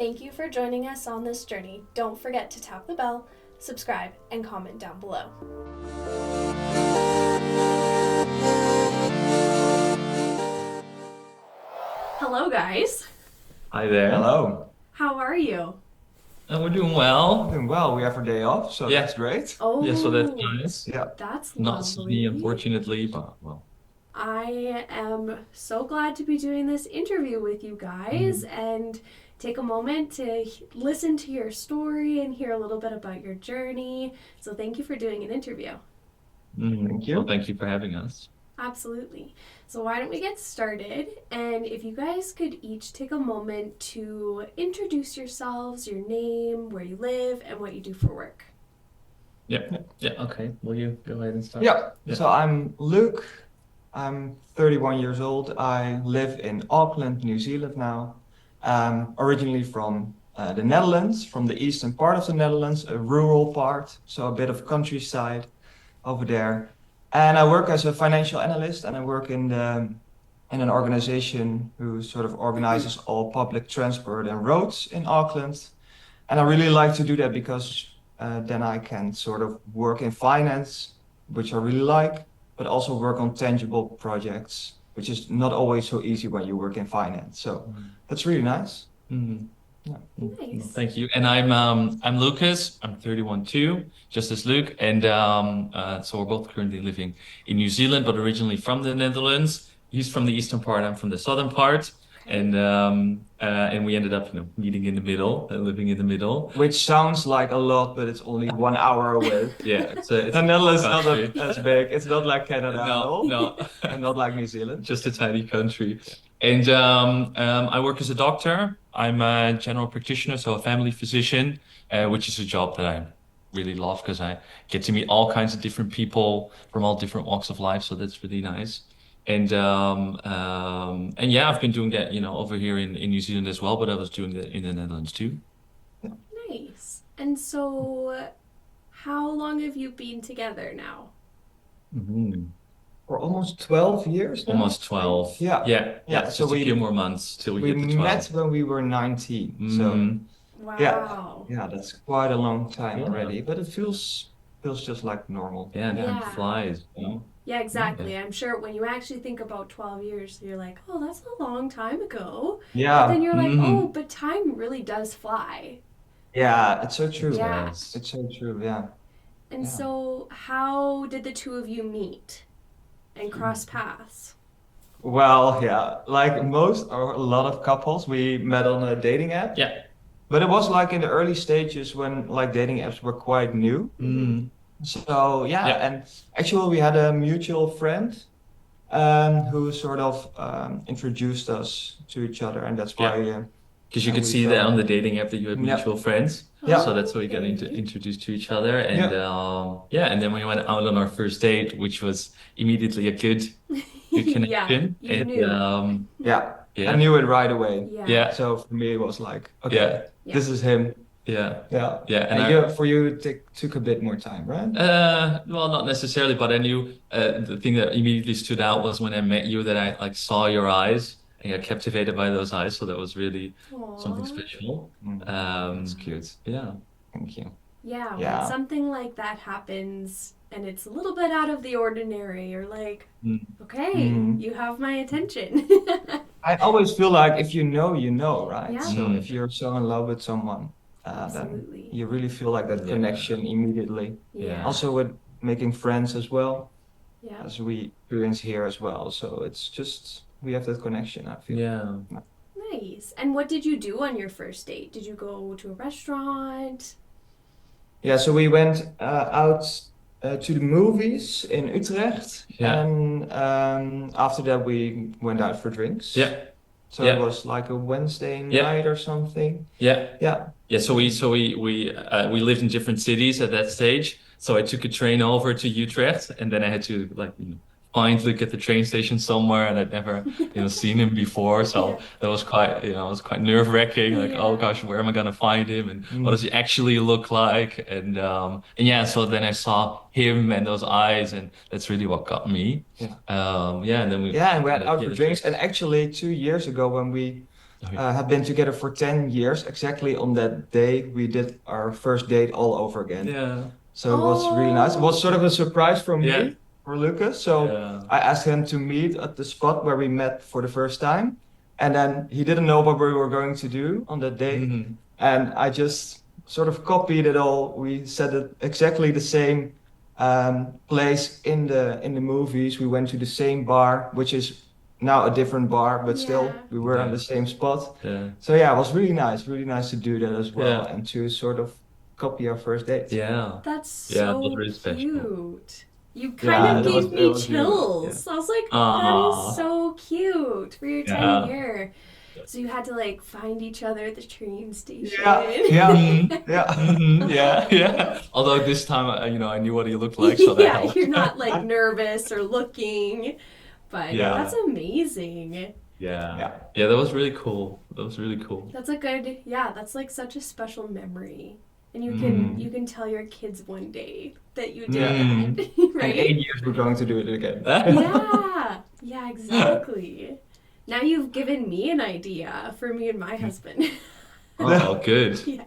Thank you for joining us on this journey. Don't forget to tap the bell, subscribe, and comment down below. Hello, guys. Hi there. Hello. How are you? We're doing well. Doing well. We have our day off, so Yeah. that's great. Oh, Yeah, so that's nice. Yeah. that's Not sunny, lovely. unfortunately, but well. I am so glad to be doing this interview with you guys and take a moment to listen to your story and hear a little bit about your journey. So thank you for doing an interview. Thank you. Well, thank you for having us. Absolutely. So why don't we get started? And if you guys could each take a moment to introduce yourselves, your name, where you live, and what you do for work. Yeah. Okay. Will you go ahead and start? Yeah. Yeah. So I'm Luc. I'm 31 years old. I live in Auckland, New Zealand now. Originally from the Netherlands, from the eastern part of the Netherlands, a rural part, so a bit of countryside over there. And I work as a financial analyst, and I work in an organization who sort of organizes all public transport and roads in Auckland. And I really like to do that because then I can sort of work in finance, which I really like, but also work on tangible projects, which is not always so easy when you work in finance. So that's really nice. Mhm. Yeah. Well, Nice. thank you. And I'm Lucas. I'm 31 too, just as Luc. And so we're both currently living in New Zealand, but originally from the Netherlands. He's from the eastern part. I'm from the southern part. And we ended up, meeting in the middle, living in the middle. Which sounds like a lot, but it's only 1 hour away. Yeah, it's The a Netherlands is small not country. as big. It's not like Canada at all, No, and not like New Zealand. just a tiny country. And I work as a doctor. I'm a general practitioner, so a family physician, which is a job that I really love because I get to meet all kinds of different people from all different walks of life. So that's really nice. And yeah, I've been doing that, over here in New Zealand as well, but I was doing that in the Netherlands too. Nice. And so how long have you been together now? For almost 12 years now. Almost 12. Yeah. Yeah. So Just a few more months till we we get to 12. met when we were 19. So Mhm. Wow. yeah, that's quite a long time Yeah. already, but it feels just like normal. Yeah, time Yeah. flies, Yeah, exactly. I'm sure when you actually think about 12 years, you're like, oh, that's a long time ago. But Yeah, then you're like, Mhm. oh, but time really does fly. yeah, it's so true. Yeah. Yes. It's so true, yeah. And Yeah. so how did the two of you meet and cross paths? Well, yeah, like most or a lot of couples, we met on a dating app. Yeah. But it was like in the early stages when like dating apps were quite new. Mm. So yeah, Yeah. and actually we had a mutual friend who sort of introduced us to each other, and that's why Because you And could we see that fell- on the dating app that you had Yeah. mutual friends. Yeah. So that's how we got Okay. introduced to each other. And and then we went out on our first date, which was immediately a good connection. Yeah, you And knew. yeah, I yeah. knew it right away. Yeah. So for me it was like, okay, Yeah. Yeah. this is him. Yeah. Yeah. Yeah. And And for you it took a bit more time, right? well, not necessarily, but I knew the thing that immediately stood out was when I met you that I like saw your eyes and got captivated by those eyes. So that was really something Aw. special. That's cute. Yeah. Thank you. Yeah, when Yeah. something like that happens and it's a little bit out of the ordinary, you're like, Mm. okay, Mhm. you have my attention. I always feel like if you know, right? Yeah. So Mm. if you're so in love with someone, then Absolutely. you really feel like that Yeah. connection immediately. Yeah. Also with making friends as well, Yeah. as we experience here as well. So it's just we have that connection, I feel. Yeah. Nice. And what did you do on your first date? Did you go to a restaurant? Yeah, so we went out to the movies in Utrecht, Yeah. and after that we went out for drinks. Yeah. So Yeah. it was like a Wednesday Yeah. night or something. Yeah. Yeah. Yeah. So we lived in different cities at that stage. So I took a train over to Utrecht, and then I had to find Luc at the train station somewhere, and I'd never seen him before. So Yeah. that was quite it was quite nerve-wracking. Like, oh Yeah. gosh, where am I gonna find him, and what does he actually look like? And yeah, so then I saw him and those eyes, and that's really what got me. Yeah. Yeah, and then we Yeah, and we went out for the drinks. And actually 2 years ago when we Oh, yeah. have been together for 10 years. Exactly on that day, we did our first date all over again. Yeah. So it was really nice. It was sort of a surprise for Yeah. me, for Lucas. So Yeah. I asked him to meet at the spot where we met for the first time. And then he didn't know what we were going to do on that day. Mhm. And I just sort of copied it all. We said it exactly the same place in the movies. We went to the same bar, which is now a different bar, but still Yeah. we were on Yeah. the same spot. Yeah. So yeah, it was really nice to do that as well, Yeah. and to sort of copy our first date. Yeah. That's Yeah, it was so really special. cute. You kind Yeah, of that was gave it me was really chills. I was like, that Aw. is so cute for your 10 Yeah. year. So you had to like find each other at the train station. Yeah, Mhm. yeah. Yeah, yeah. Although this time, I knew what he looked like, so that Yeah, helped. you're not like nervous or looking, but Yeah. that's amazing. Yeah. Yeah. Yeah, that was really cool. That was really cool. That's a good, yeah, that's like such a special memory. And Mm. you can tell your kids one day that you did Mm. that, In right? 8 years, we're going to do it again. Yeah, yeah, exactly. Now you've given me an idea for me and my husband. Oh, good. Yeah.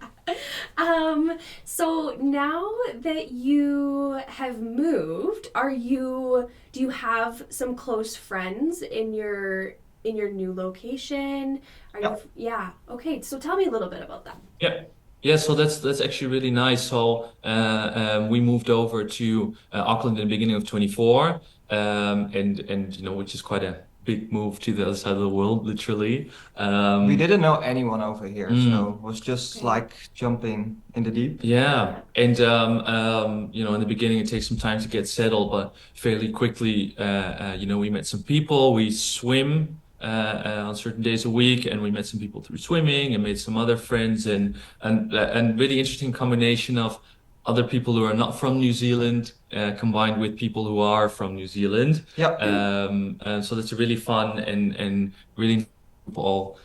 So now that you have moved, do you have some close friends in your new location? Are you, yeah. Okay, so tell me a little bit about that. Yeah. Yeah, so that's actually really nice. So we moved over to Auckland in the beginning of 24, and which is quite a big move to the other side of the world, literally. We didn't know anyone over here, Mm. so it was just Okay. like jumping in the deep. Yeah, and in the beginning it takes some time to get settled, but fairly quickly, we met some people. We swim on certain days a week, and we met some people through swimming, and made some other friends, and really interesting combination of other people who are not from New Zealand, combined with people who are from New Zealand. Yeah. And so that's a really fun and really all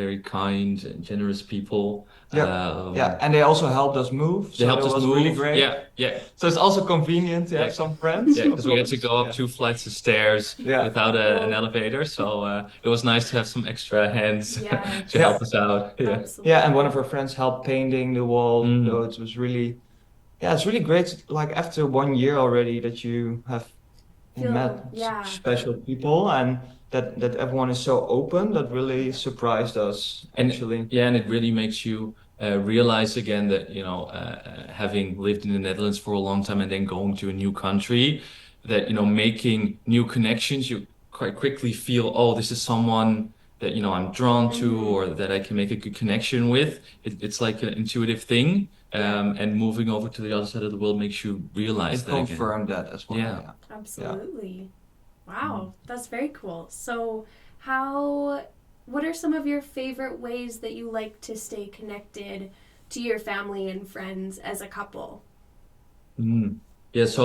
very kind and generous people. Yeah, and they also helped us move, They so helped that us was move. really great. Yeah, So it's also convenient to Yeah. have some friends. yeah, because we had to go up 2 flights of stairs Yeah. without an elevator, so it was nice to have some extra hands Yeah. to help us out. Yeah. Absolutely. Yeah, and one of our friends helped painting the wall. Mm. So it was really, it's really great. Like after 1 year already, that you have Feel- met yeah. special people, and that everyone is so open. That really surprised us, And- actually. Yeah, and it really makes you realize again that, having lived in the Netherlands for a long time and then going to a new country, that, making new connections, you quite quickly feel, oh, this is someone that, I'm drawn to Mhm. or that I can make a good connection with. It's like an intuitive thing. And moving over to the other side of the world makes you realize It that again. confirmed that as well. Yeah. Absolutely. Wow, that's very cool. So, what are some of your favorite ways that you like to stay connected to your family and friends as a couple? Mm. Yeah, so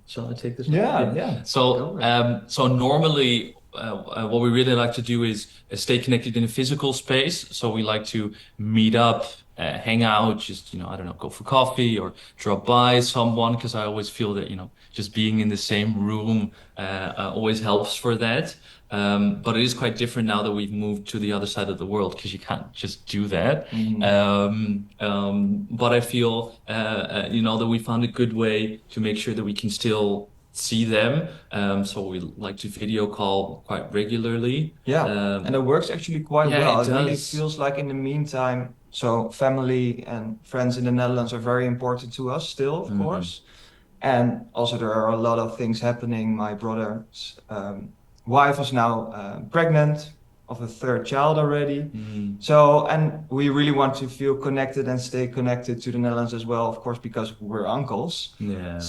shall I take this one? Yeah. So, normally, what we really like to do is stay connected in a physical space. So we like to meet up, hang out, just, I don't know, go for coffee or drop by someone, because I always feel that, just being in the same room always helps for that. But it is quite different now that we've moved to the other side of the world, because you can't just do that. But I feel, that we found a good way to make sure that we can still see them. So we like to video call quite regularly. Yeah, and it works actually quite yeah, well. it It really does. feels like in the meantime, so family and friends in the Netherlands are very important to us still, of Mhm. course. And also there are a lot of things happening. My brother's wife is now pregnant of a third child already. Mm. So, and we really want to feel connected and stay connected to the Netherlands as well, of course, because we're uncles. Yeah.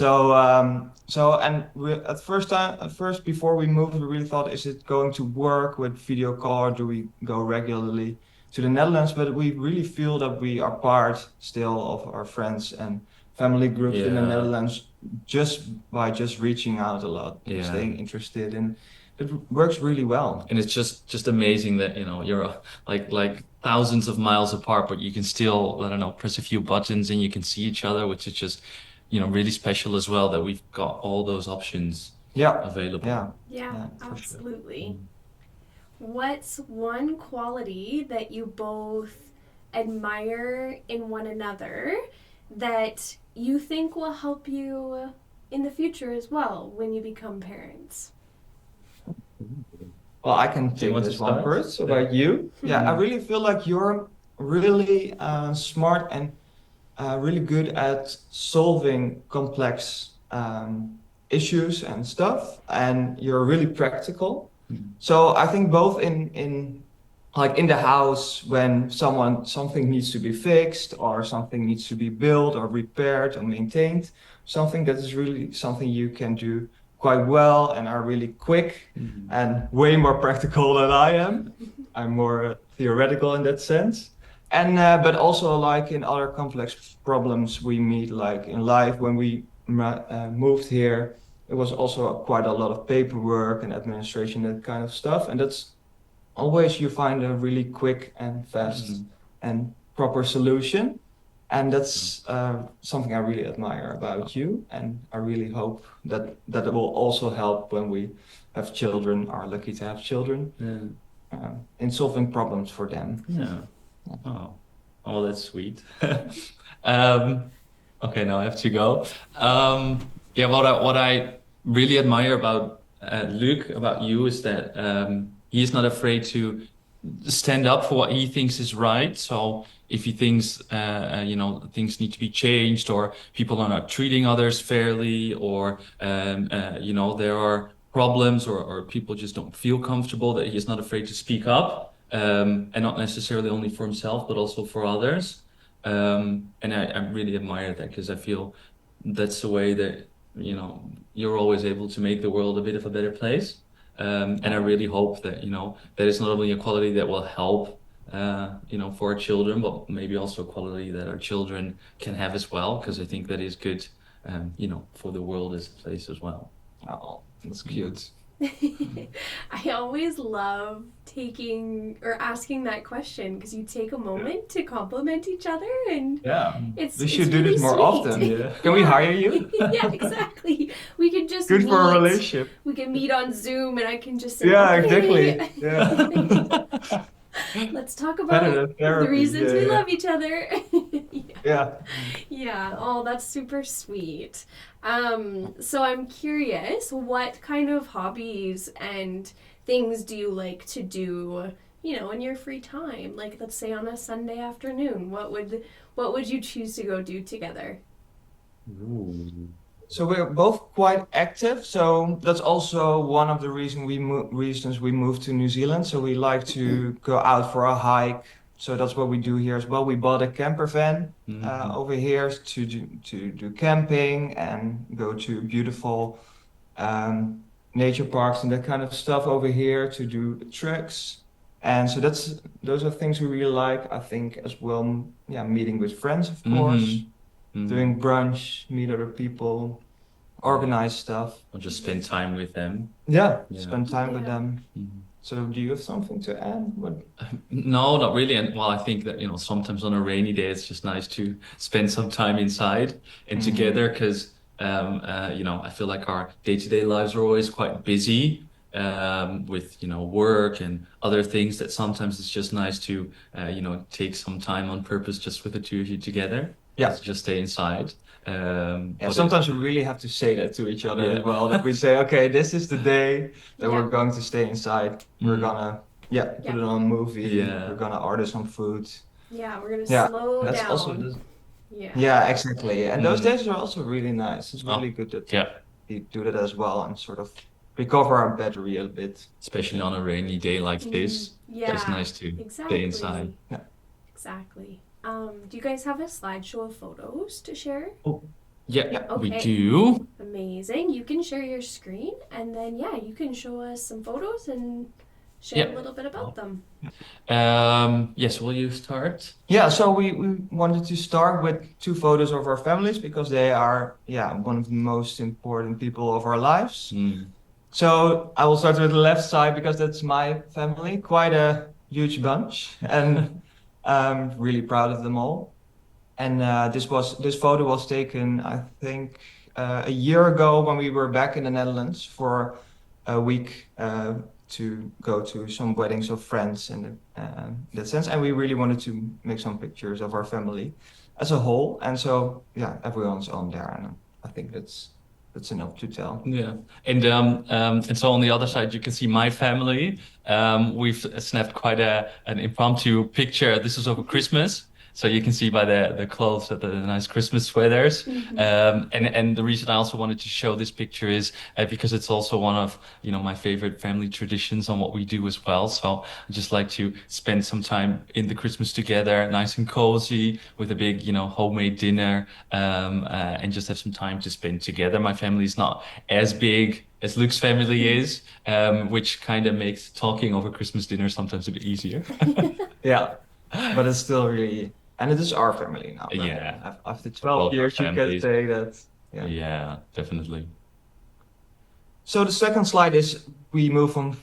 And we at first before we moved, we really thought, is it going to work with video call, or do we go regularly to the Netherlands? But we really feel that we are part still of our friends and family groups in the Yeah. Netherlands just by reaching out a lot, Yeah. staying interested, and it works really well. And it's just amazing that, you're like thousands of miles apart, but you can still, I don't know, press a few buttons and you can see each other, which is just, really special as well, that we've got all those options Yeah, available. yeah. Yeah, Yeah, for sure. absolutely. what's one quality that you both admire in one another that you think will help you in the future as well when you become parents? Well, I can Do you take want to this one start? first. So about you, yeah, I really feel like you're really smart and really good at solving complex issues and stuff, and you're really practical. So I think both in like in the house when something needs to be fixed or something needs to be built or repaired or maintained, something that is really something you can do quite well and are really quick and way more practical than I am. I'm more theoretical in that sense. And but also like in other complex problems we meet like in life when we moved here, it was also quite a lot of paperwork and administration, that kind of stuff. And that's always you find a really quick and fast and proper solution. And that's something I really admire about you. And I really hope that it will also help when we have children, are lucky to have children, in solving problems for them. Yeah. Oh, that's sweet. Okay, now I have to go. Yeah, what I really admire about Luc, about you, is that he's not afraid to stand up for what he thinks is right. So if he thinks, things need to be changed, or people are not treating others fairly, or there are problems, or people just don't feel comfortable, that he's not afraid to speak up, and not necessarily only for himself, but also for others. And I really admire that, because I feel that's the way that, you're always able to make the world a bit of a better place. And I really hope that, that is not only a quality that will help, for our children, but maybe also a quality that our children can have as well, because I think that is good, for the world as a place as well. Oh, that's cute. I always love taking or asking that question because you take a moment to compliment each other, and We should do really this more sweet. often. Yeah. Can we hire you? Yeah, exactly. We could just Good meet. for a relationship. We can meet on Zoom, and I can just say, Yeah, okay. exactly. Yeah. Let's talk about Better than the therapy. reasons we Yeah. love each other. Yeah. Yeah. Oh, that's super sweet. So I'm curious, what kind of hobbies and things do you like to do, in your free time? Like, let's say on a Sunday afternoon, what would you choose to go do together? Ooh. So we're both quite active. So that's also one of the reasons we moved to New Zealand. So we like to go out for a hike. So that's what we do here as well. We bought a camper van over here to do camping and go to beautiful nature parks and that kind of stuff over here, to do treks. And so those are things we really like. I think as well, meeting with friends, of course, doing brunch, meet other people, organize stuff. Or just spend time with them. Yeah, Yeah. spend time with them. Mhm. So do you have something to add? No, not really. And well, I think that, sometimes on a rainy day, it's just nice to spend some time inside and together, because, I feel like our day-to-day lives are always quite busy, with, work and other things, that sometimes it's just nice to, take some time on purpose just with the two of you together. Yeah. Just stay inside. But Sometimes we really have to say that to each other Yeah. as well. That we say, okay, this is the day that Yeah. we're going to stay inside. We're gonna, put it on a movie. Yeah. We're gonna order some food. Yeah, we're gonna Yeah, slow that's down. also Yeah. Yeah, exactly. And those days are also really nice. It's really good that yeah, we do that as well and sort of recover our battery a bit. especially on a rainy day like this, Yeah. it's nice to stay inside. Yeah. Exactly. Do you guys have a slideshow of photos to share? Yeah, we Okay. do. Amazing. You can share your screen, and then you can show us some photos and share a Yeah. little bit about them. Yes, will you start? Yeah, so we wanted to start with two photos of our families because they are, one of the most important people of our lives. So I will start with the left side because that's my family, quite a huge bunch, and I'm really proud of them all. And this photo was taken, I think, a year ago when we were back in the Netherlands for a week to go to some weddings of friends in that sense, and we really wanted to make some pictures of our family as a whole. And so yeah, everyone's on there, and I think that's enough to tell. Yeah, and so on the other side, you can see my family. We've snapped quite an impromptu picture. This is over Christmas, so you can see by the clothes that the nice Christmas sweaters. And the reason I also wanted to show this picture is because it's also one of my favorite family traditions on what we do as well. So I just like to spend some time in the Christmas together, nice and cozy, with a big homemade dinner, and just have some time to spend together. My family is not as big as Luc's family is, which kind of makes talking over Christmas dinner sometimes a bit easier. Yeah, but it's still really, and it is our family now. Right? Yeah. After Both 12 our years, you can families. say that. Yeah. Yeah, definitely. So the second slide is we move from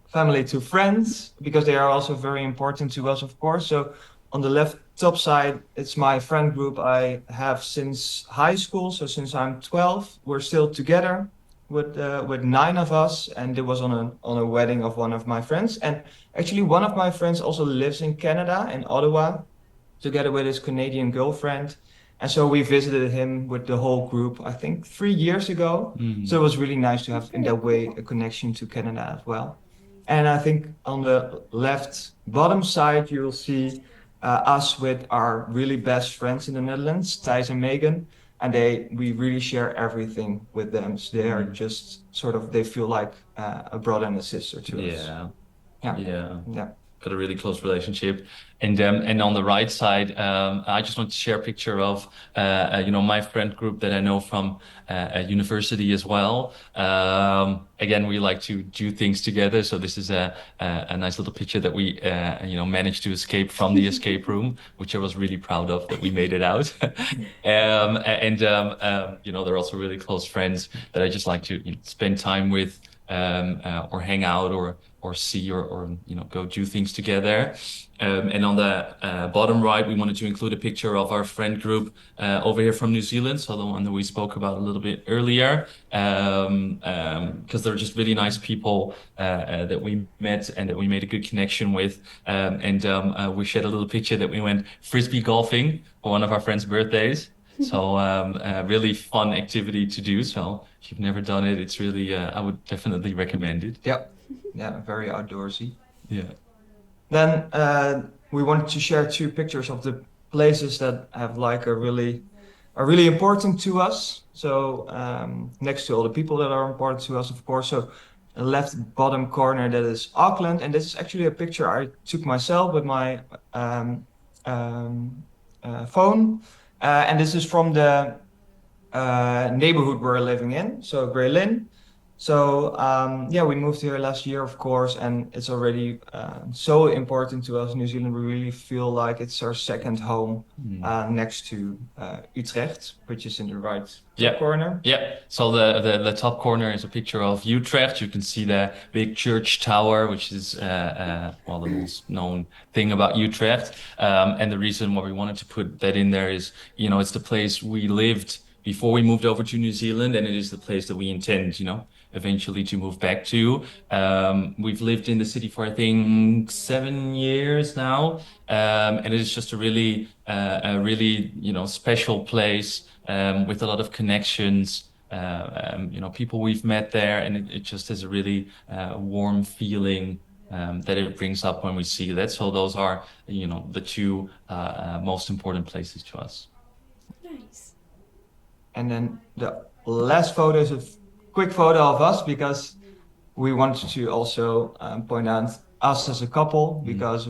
family to friends because they are also very important to us, of course. So on the left top side, it's my friend group I have since high school. So since I'm 12, we're still together with 9 of us, and it was on a wedding of one of my friends. And actually, one of my friends also lives in Canada, in Ottawa, together with his Canadian girlfriend. And so we visited him with the whole group, I think 3 years ago. So it was really nice to have in that way a connection to Canada as well. And I think on the left bottom side, you'll see us with our really best friends in the Netherlands, Thijs and Megan. And we really share everything with them. So they are just sort of, they feel like a brother and a sister to us. Yeah. Yeah. Yeah. Yeah. Got a really close relationship. And on the right side, I just want to share a picture of my friend group that I know from university as well. Again, we like to do things together. So this is a nice little picture that we managed to escape from the escape room, which I was really proud of that we made it out. They're also really close friends that I just like to spend time with, or hang out or see or go do things together. And on the bottom right, we wanted to include a picture of our friend group over here from New Zealand, so the one that we spoke about a little bit earlier, because they're just really nice people that we met and that we made a good connection with. We shared a little picture that we went frisbee golfing for one of our friends' birthdays. So a really fun activity to do. So if you've never done it, it's really I would definitely recommend it. Yep. Yeah, very outdoorsy. Yeah. Then we wanted to share 2 pictures of the places that have like are really important to us. So next to all the people that are important to us, of course. So the left bottom corner, that is Auckland, and this is actually a picture I took myself with my phone, and this is from the neighborhood we're living in, so Berlin. So we moved here last year, of course, and it's already so important to us in New Zealand. We really feel like it's our second home next to Utrecht, which is in the right top corner. Yeah. So the top corner is a picture of Utrecht. You can see the big church tower, which is the most known thing about Utrecht. And the reason why we wanted to put that in there is, it's the place we lived before we moved over to New Zealand, and it is the place that we intend, eventually to move back to. We've lived in the city for, I think, 7 years now. And it is just a really, special place, with a lot of connections, people we've met there, and it just has a really warm feeling that it brings up when we see that. So those are, the 2 most important places to us. Nice. And then the last photo is a quick photo of us because we wanted to also point out us as a couple because,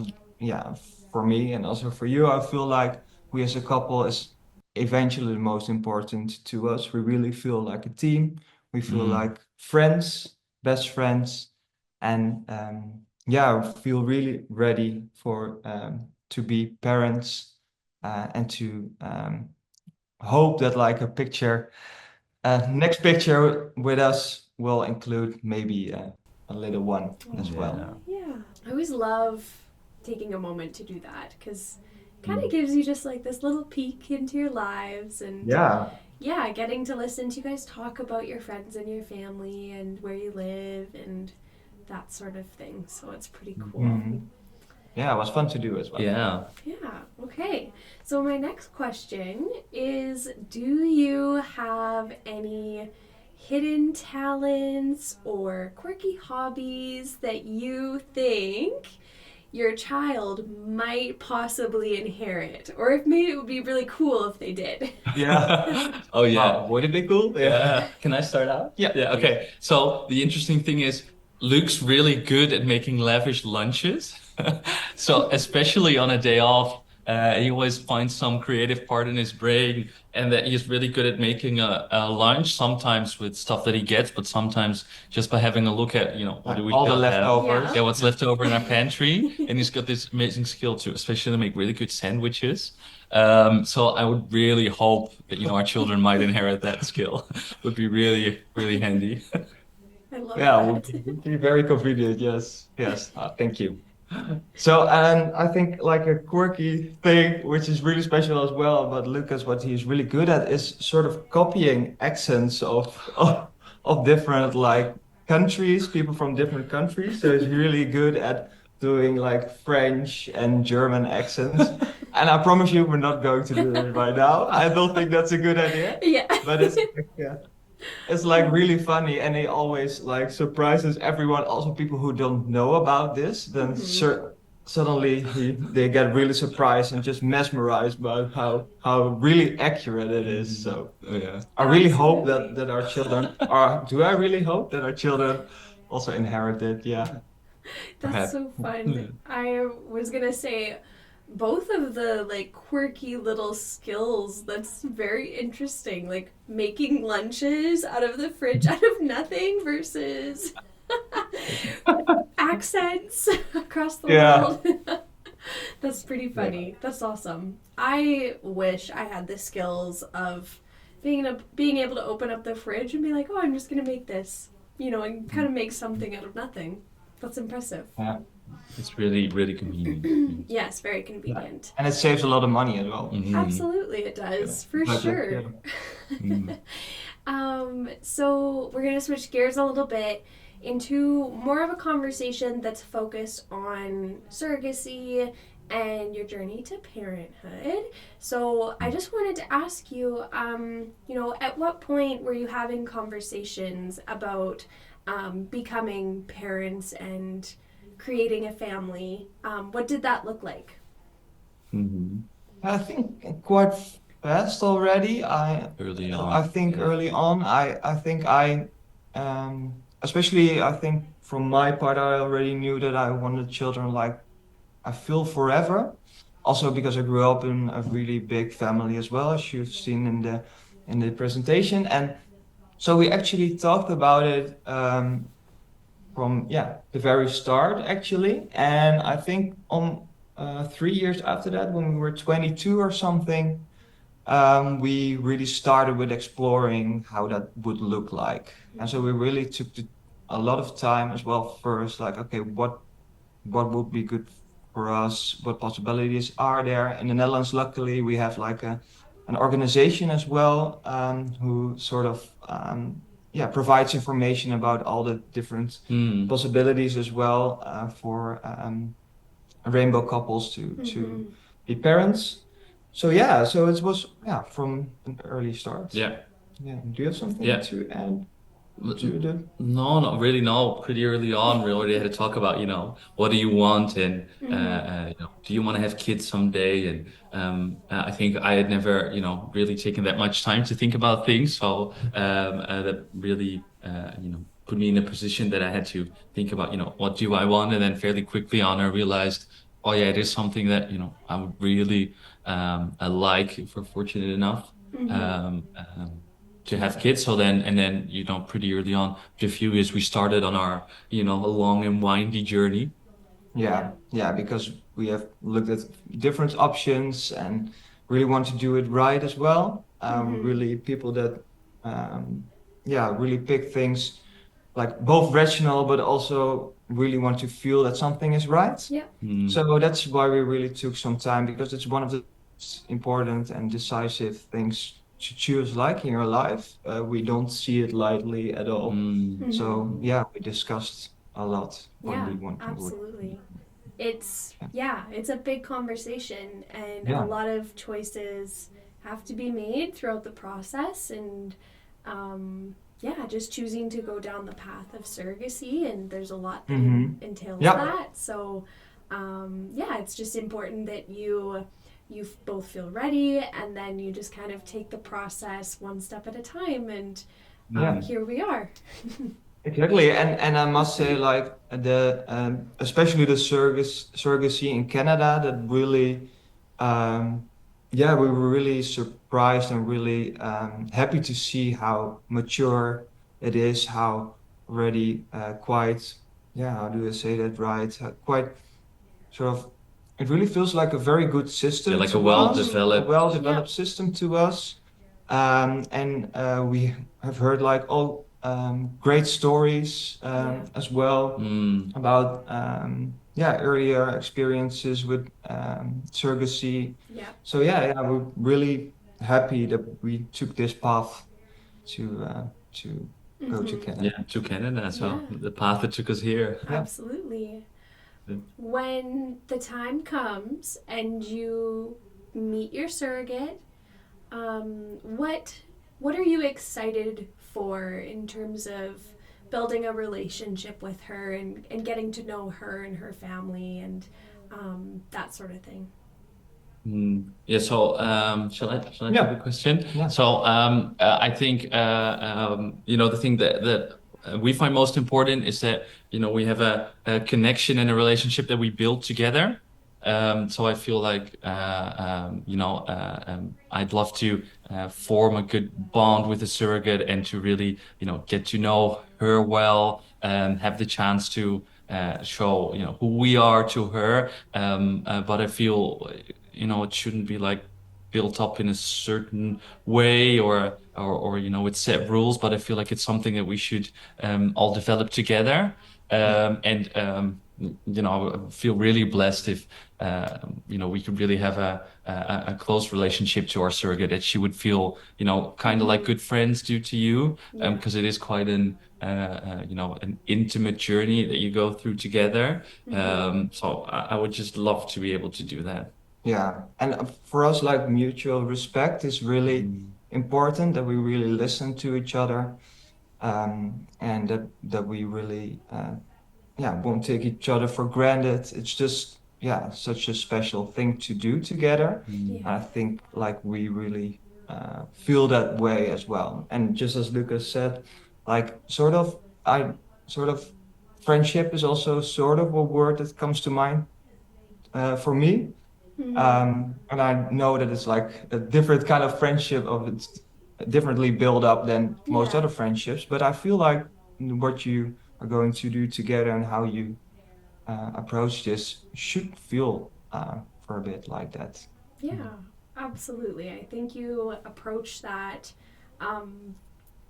for me and also for you, I feel like we as a couple is eventually the most important to us. We really feel like a team. We feel like friends, best friends, and feel really ready for to be parents and to hope that like a picture, next picture with us will include maybe a little one as well. Yeah, I always love taking a moment to do that because it kind of gives you just like this little peek into your lives and getting to listen to you guys talk about your friends and your family and where you live and that sort of thing. So it's pretty cool. Mhm. Yeah, it was fun to do as well. Yeah. Yeah, okay. So my next question is, do you have any hidden talents or quirky hobbies that you think your child might possibly inherit? Or if maybe it would be really cool if they did. Yeah. Oh yeah. Wow, would it be cool? Yeah. Can I start out? Yeah. Yeah. Okay. So the interesting thing is Luke's really good at making lavish lunches. So especially on a day off, he always finds some creative part in his brain, and that he's really good at making a lunch, sometimes with stuff that he gets, but sometimes just by having a look at, what Like do we all the still have? leftovers. Yeah, what's left over in our pantry. And he's got this amazing skill too, especially to make really good sandwiches. So I would really hope that, our children might inherit that skill. Would be really, really handy. I love Yeah, that. would be very convenient. Yes, yes. Thank you. So, and I think like a quirky thing, which is really special as well about Lucas, what he's really good at is sort of copying accents of different like countries, people from different countries. So he's really good at doing like French and German accents. And I promise you, we're not going to do it right now. I don't think that's a good idea, Yeah. but it's yeah. It's like really funny, and he always like surprises everyone. Also, people who don't know about this, then suddenly they get really surprised and just mesmerized by how really accurate it is. So Yeah. I really hope Absolutely. that our children are. Do I really hope that our children also inherit it? Yeah. That's Perhaps. so fun. I was gonna say both of the like quirky little skills. That's very interesting. Like making lunches out of the fridge out of nothing versus accents across the Yeah. world. That's pretty funny. That's awesome. I wish I had the skills of being able to open up the fridge and be like, oh, I'm just gonna make this, and kind of make something out of nothing. That's impressive. Yeah. It's really, really convenient. Yes, very convenient. And it saves a lot of money as well. Mhm. Absolutely, it does, for Like, sure. yeah. Mm. So we're gonna switch gears a little bit into more of a conversation that's focused on surrogacy and your journey to parenthood. So I just wanted to ask you, at what point were you having conversations about becoming parents and creating a family? What did that look like? Mhm. I think quite fast already. Early I on. think early on, I think especially I think from my part, I already knew that I wanted children like I feel forever. Also because I grew up in a really big family as well, as you've seen in the presentation, and so we actually talked about it from the very start actually, and I think on 3 years after that, when we were 22 or something, we really started with exploring how that would look like. And so we really took a lot of time as well first, like, okay, what would be good for us? What possibilities are there? In the Netherlands, luckily, we have like an organization as well, who sort of provides information about all the different Mm. possibilities as well, for rainbow couples to Mhm. be parents. So yeah, so it was from an early start. Yeah. Yeah. Do you have something Yeah. to add to the? No, not really. No, pretty early on, we already had to talk about, what do you want, and do you want to have kids someday? And I think I had never, really taken that much time to think about things. So that really, put me in a position that I had to think about, what do I want? And then fairly quickly on, I realized, oh yeah, it is something that, I would really like if we're fortunate enough. To have kids. So then, pretty early on, after a few years, we started on our, a long and windy journey. Yeah, because we have looked at different options and really want to do it right as well. Really people that, really pick things like both rational, but also really want to feel that something is right. Yeah. Mm. So that's why we really took some time, because it's one of the important and decisive things to choose like in your life. We don't see it lightly at all. Mm. So yeah, we discussed a lot when Yeah, we want to. absolutely. It's a big conversation, and a Yeah. lot of choices have to be made throughout the process, and just choosing to go down the path of surrogacy, and there's a lot that entails Yeah. that. So it's just important that you both feel ready, and then you just kind of take the process one step at a time, and Yeah. here we are. Exactly, and I must say, like the especially the surrogacy in Canada, that really, we were really surprised and really happy to see how mature it is, how already quite, how do I say that right? Quite sort of, it really feels like a very good system like a to us, a well-developed. well-developed system to us. And we have heard like all great stories as well Mm, about earlier experiences with surrogacy. Yeah. So we're really happy that we took this path to go to Mhm. Canada. yeah, to Canada. So Yeah. the path that took us here. Yeah. Absolutely. Yeah. When the time comes and you meet your surrogate, what are you excited for in terms of building a relationship with her and getting to know her and her family and that sort of thing? Yeah, so shall I Yeah. take the question? Yeah. So I think the thing that we find most important is that we have a connection and a relationship that we build together. So I feel like I'd love to form a good bond with a surrogate and to really get to know her well and have the chance to show who we are to her. But I feel it shouldn't be like built up in a certain way or with set rules, but I feel like it's something that we should all develop together. And I feel really blessed if we could really have a close relationship to our surrogate, that she would feel kind of like good friends do to you, Yeah. because it is quite an intimate journey that you go through together. So I would just love to be able to do that. Yeah, and for us, like mutual respect is really important, that we really listen to each other, and that we really, won't take each other for granted. It's just, such a special thing to do together. Yeah. I think like we really feel that way as well. And just as Lucas said, like sort of friendship is also sort of a word that comes to mind for me. And I know that it's like a different kind of friendship, of it's differently built up than most Yeah. other friendships. But I feel like what you are going to do together and how you approach this should feel for a bit like that. Yeah, absolutely. I think you approach that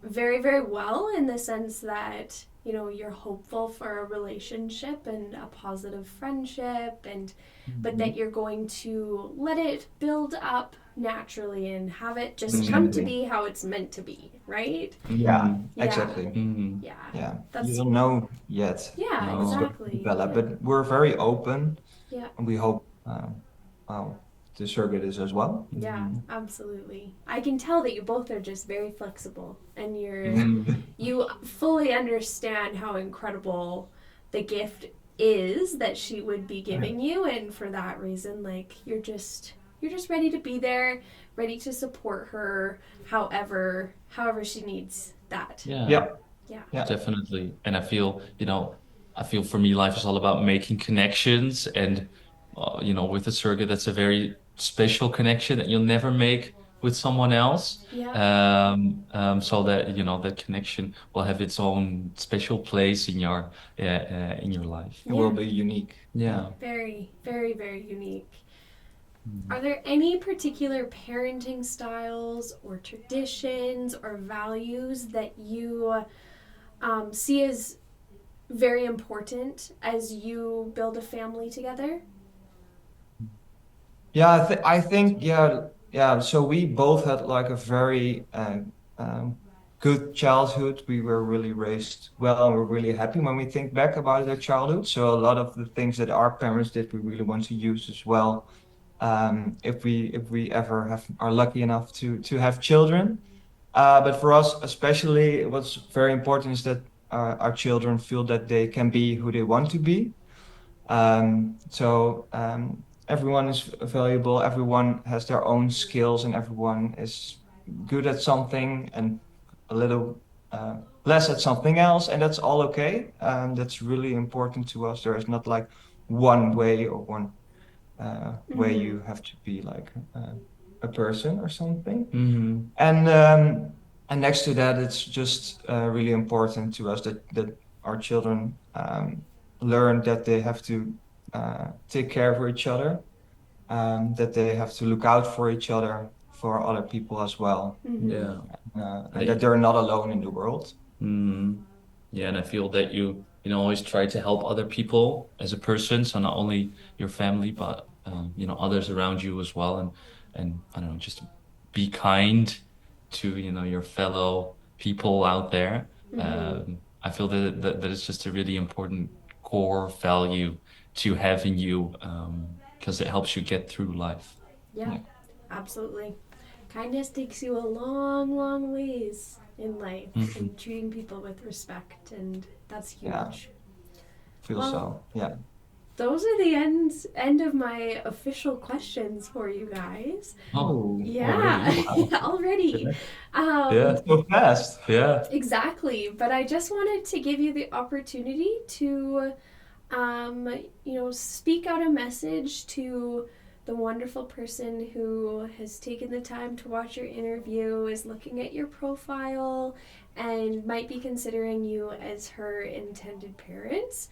very, very well, in the sense that, you're hopeful for a relationship and a positive friendship, and but that you're going to let it build up naturally and have it just come to be how it's meant to be, right? Yeah, Yeah. exactly. Yeah. Yeah, That's you don't know yet yeah, how it's going to exactly. develop, but we're very open, Yeah. and we hope the surrogate is as well. Yeah, absolutely. I can tell that you both are just very flexible, and you fully understand how incredible the gift is that she would be giving you, and for that reason, like you're just ready to be there, ready to support her however she needs that. Yeah, Yeah. definitely. And I feel for me, life is all about making connections. And, with a surrogate, that's a very special connection that you'll never make with someone else. Yeah. So that, that connection will have its own special place in your life. It will be unique. Yeah. Very, very, very unique. Are there any particular parenting styles or traditions or values that you see as very important as you build a family together? Yeah, I think, So we both had like a very good good childhood. We were really raised well, and we're really happy when we think back about their childhood. So a lot of the things that our parents did, we really want to use as well. If we ever are lucky enough to have children. But for us, especially, what's very important is that our children feel that they can be who they want to be. So everyone is valuable, everyone has their own skills, and everyone is good at something and a little less at something else, and that's all okay. That's really important to us. There is not like one way or one way Mhm. you have to be like a person or something. Mm-hmm. And next to that, it's just really important to us that our children learn that they have to take care of each other, that they have to look out for each other, for other people as well, Mhm. Yeah. and that they're not alone in the world. Mm. Yeah, and I feel that you know always try to help other people as a person, so not only your family, but you know others around you as well, and I don't know, just be kind to you know your fellow people out there. Mhm. I feel that it's just a really important core value to have in you, because it helps you get through life. Yeah, Yeah. absolutely. Kindness takes you a long, long ways in life, Mhm. and treating people with respect, and that's Yeah. huge. Feel Well, so. Yeah. those are the end of my official questions for you guys. Oh, Oh, Yeah, already? Wow. already. Yeah, so fast. yeah. Exactly. But I just wanted to give you the opportunity to, um, speak out a message to the wonderful person who has taken the time to watch your interview, is looking at your profile, and might be considering you as her intended parents.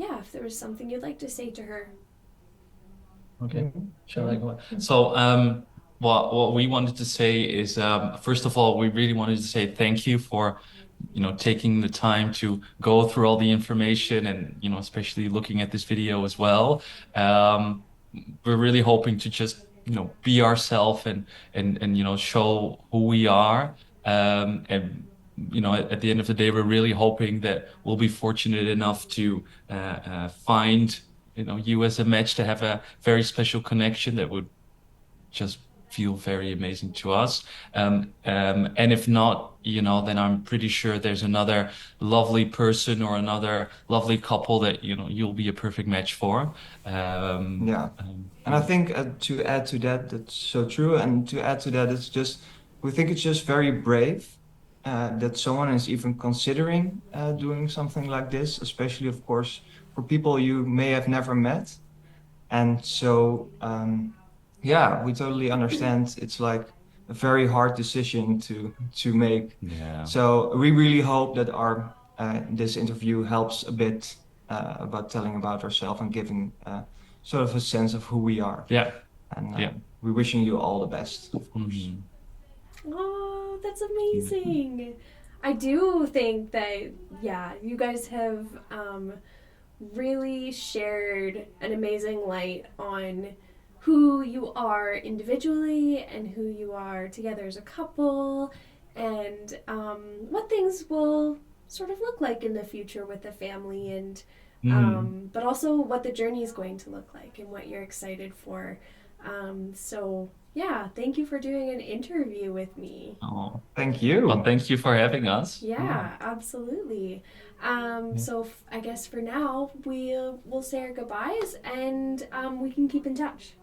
Yeah, if there was something you'd like to say to her. Okay. Mhm. Shall I go? So, what we wanted to say is, first of all, we really wanted to say thank you for, you know, taking the time to go through all the information and, you know, especially looking at this video as well. Um, we're really hoping to just, you know, be ourselves and you know, show who we are. And you know, at the end of the day, we're really hoping that we'll be fortunate enough to find you know you as a match to have a very special connection that would just feel very amazing to us. And if not, you know, then I'm pretty sure there's another lovely person or another lovely couple that you know you'll be a perfect match for. Yeah. And I Yeah. think to add to that, that's so true. And to add to that, we think it's just very brave that someone is even considering doing something like this, especially, of course, for people you may have never met. And so, yeah, we totally understand it's like a very hard decision to make. Yeah. So we really hope that our this interview helps a bit about telling about ourselves and giving sort of a sense of who we are. Yeah. And Yeah. we're wishing you all the best, of course. Mhm. Oh, that's amazing. I do think that, yeah, you guys have really shared an amazing light on who you are individually and who you are together as a couple, and what things will sort of look like in the future with the family, and Mhm. but also what the journey is going to look like and what you're excited for. So, yeah, thank you for doing an interview with me. Oh, Thank well, you. thank you for having us. Yeah, absolutely. Yeah. So I guess for now we'll say our goodbyes, and we can keep in touch.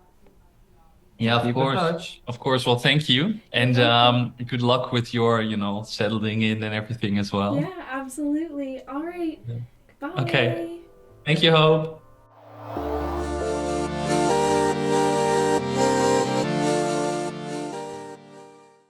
Yeah, of Keep in course. touch. Of course. Well, thank you. You're And welcome. good luck with your, you know, settling in and everything as well. Yeah, absolutely. All right. Yeah. Okay. Goodbye. Thank you, Hope.